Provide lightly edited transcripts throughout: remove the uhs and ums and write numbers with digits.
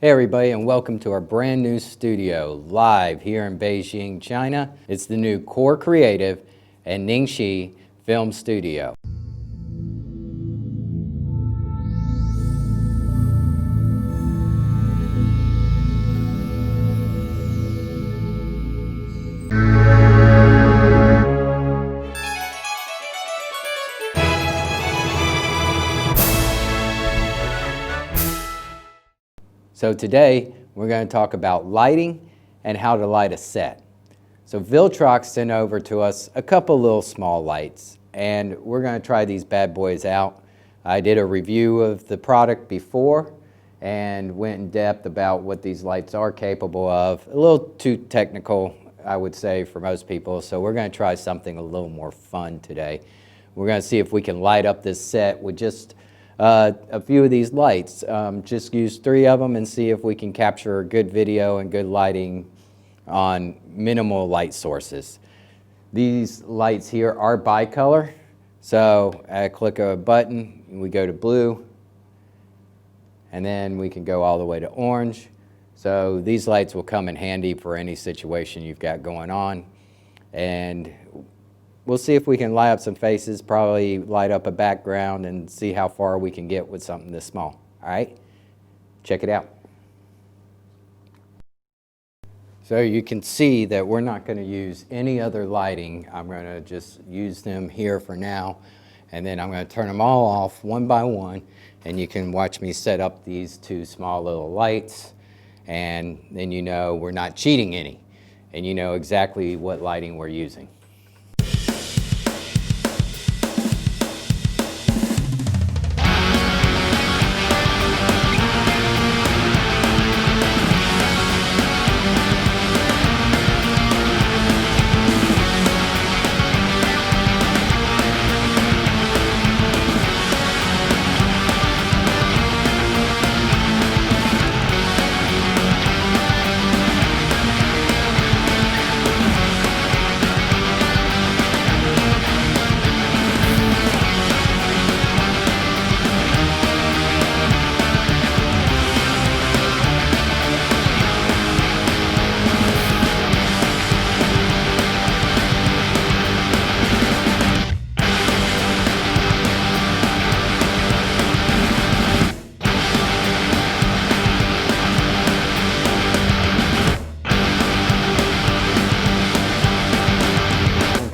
Hey everybody, and welcome to our brand new studio live here in Beijing, China. It's the new Core Creative and Ningxi Film Studio. So today we're going to talk about lighting and how to light a set. So Viltrox sent over to us a couple little small lights, and we're going to try these bad boys out. I did a review of the product before and went in depth about what these lights are capable of. A little too technical, I would say, for most people, so we're going to try something a little more fun today. We're going to see if we can light up this set with just a few of these lights. Just use 3 of them and see if we can capture good video and good lighting on minimal light sources. These lights here are bicolor, so I click a button, we go to blue, and then we can go all the way to orange. So these lights will come in handy for any situation you've got going on. And we'll see if we can light up some faces, probably light up a background, and see how far we can get with something this small. All right, check it out. So you can see that we're not going to use any other lighting. I'm going to just use them here for now, and then I'm going to turn them all off one by one, and you can watch me set up these 2 small little lights, and then you know we're not cheating any, and you know exactly what lighting we're using.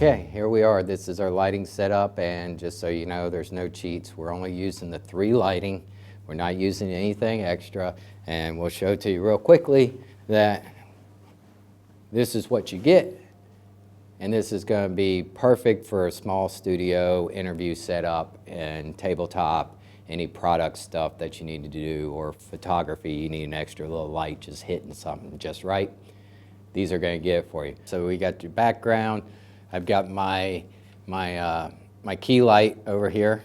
Okay, here we are. This is our lighting setup, and just so you know, there's no cheats. We're only using the 3 lighting. We're not using anything extra, and we'll show to you real quickly that this is what you get, and this is going to be perfect for a small studio interview setup and tabletop, any product stuff that you need to do, or photography. You need an extra little light just hitting something just right. These are going to get it for you. So we got your background. I've got my key light over here,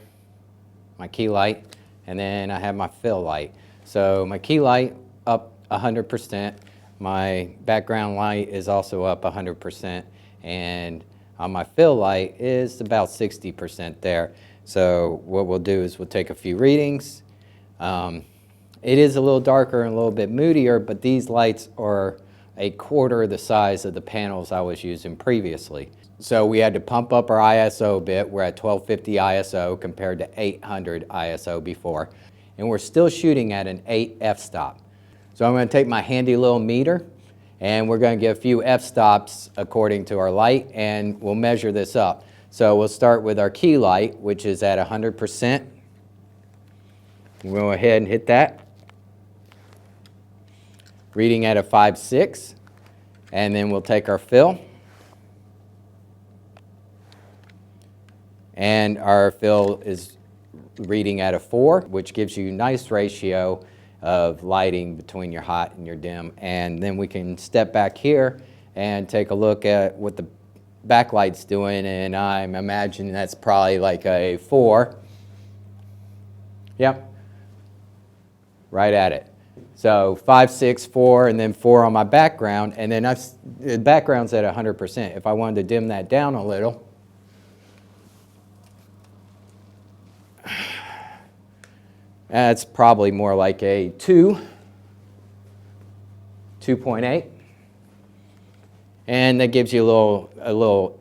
my key light, and then I have my fill light. So my key light up 100%, my background light is also up 100%, and on my fill light is about 60% there. So what we'll do is we'll take a few readings. It is a little darker and a little bit moodier, but these lights are a quarter the size of the panels I was using previously. So we had to pump up our ISO a bit. We're at 1250 ISO compared to 800 ISO before. And we're still shooting at an 8 f-stop. So I'm going to take my handy little meter, and we're going to get a few f-stops according to our light, and we'll measure this up. So we'll start with our key light, which is at 100%. We'll go ahead and hit that. Reading at a 5.6, and then we'll take our fill. And our fill is reading at a 4, which gives you a nice ratio of lighting between your hot and your dim. And then we can step back here and take a look at what the backlight's doing, and I'm imagining that's probably like a 4. Yep, right at it. So 5, 6, 4, and then 4 on my background, and then the background's at 100%. If I wanted to dim that down a little, that's probably more like a 2. 2.8. And that gives you a little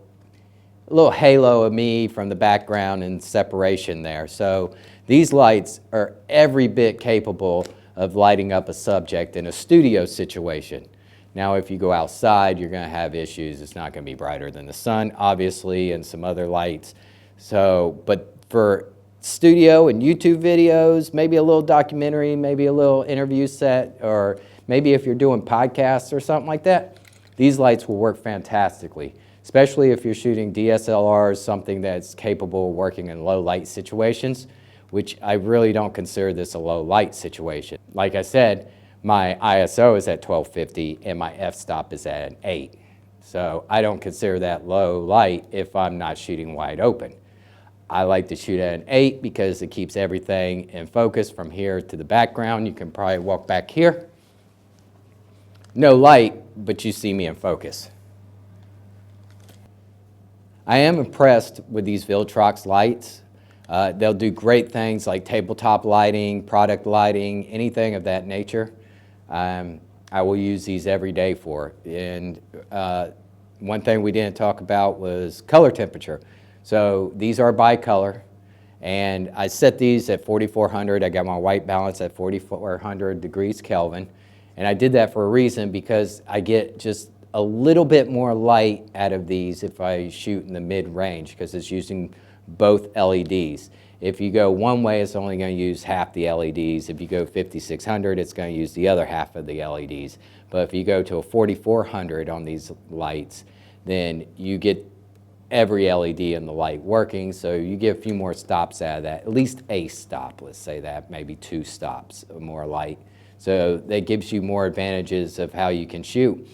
halo of me from the background and separation there. So these lights are every bit capable of lighting up a subject in a studio situation. Now, if you go outside, you're going to have issues. It's not going to be brighter than the sun, obviously, and some other lights. So, but for studio and YouTube videos, maybe a little documentary, maybe a little interview set, or maybe if you're doing podcasts or something like that, these lights will work fantastically, especially if you're shooting DSLRs, something that's capable of working in low light situations, which I really don't consider this a low light situation. Like I said, my ISO is at 1250 and my f-stop is at an 8. So I don't consider that low light if I'm not shooting wide open. I like to shoot at an 8 because it keeps everything in focus from here to the background. You can probably walk back here. No light, but you see me in focus. I am impressed with these Viltrox lights. They'll do great things like tabletop lighting, product lighting, anything of that nature. I will use these every day for. And one thing we didn't talk about was color temperature. So these are bicolor, and I set these at 4400. I got my white balance at 4400 degrees Kelvin. And I did that for a reason, because I get just a little bit more light out of these if I shoot in the mid-range, because it's using both LEDs. If you go one way, it's only going to use half the LEDs. If you go 5600, it's going to use the other half of the LEDs. But if you go to a 4400 on these lights, then you get every LED in the light working, so you get a few more stops out of that, at least a stop, let's say that, maybe 2 stops of more light. So that gives you more advantages of how you can shoot.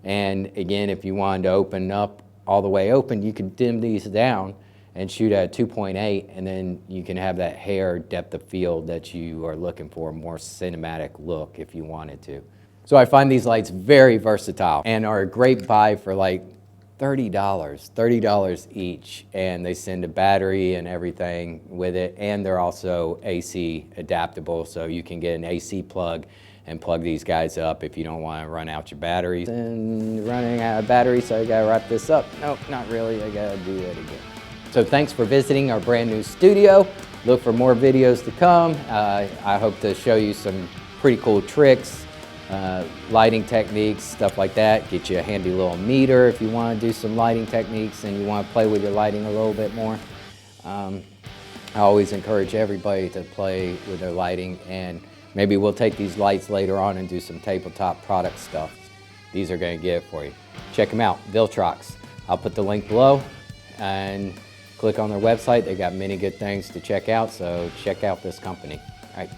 And again, if you wanted to open up all the way open, you can dim these down and shoot at 2.8, and then you can have that hair depth of field that you are looking for, a more cinematic look if you wanted to. So I find these lights very versatile and are a great buy for like $30 each, and they send a battery and everything with it, and they're also AC adaptable, so you can get an AC plug and plug these guys up if you don't want to run out your batteries. And running out of battery, so I gotta wrap this up. Nope, not really, I gotta do that again. So thanks for visiting our brand new studio. Look for more videos to come. I hope to show you some pretty cool tricks, lighting techniques, stuff like that. Get you a handy little meter if you want to do some lighting techniques and you want to play with your lighting a little bit more. I always encourage everybody to play with their lighting, and maybe we'll take these lights later on and do some tabletop product stuff. These are going to get it for you. Check them out, Viltrox. I'll put the link below, and click on their website. They got many good things to check out, so check out this company. All right.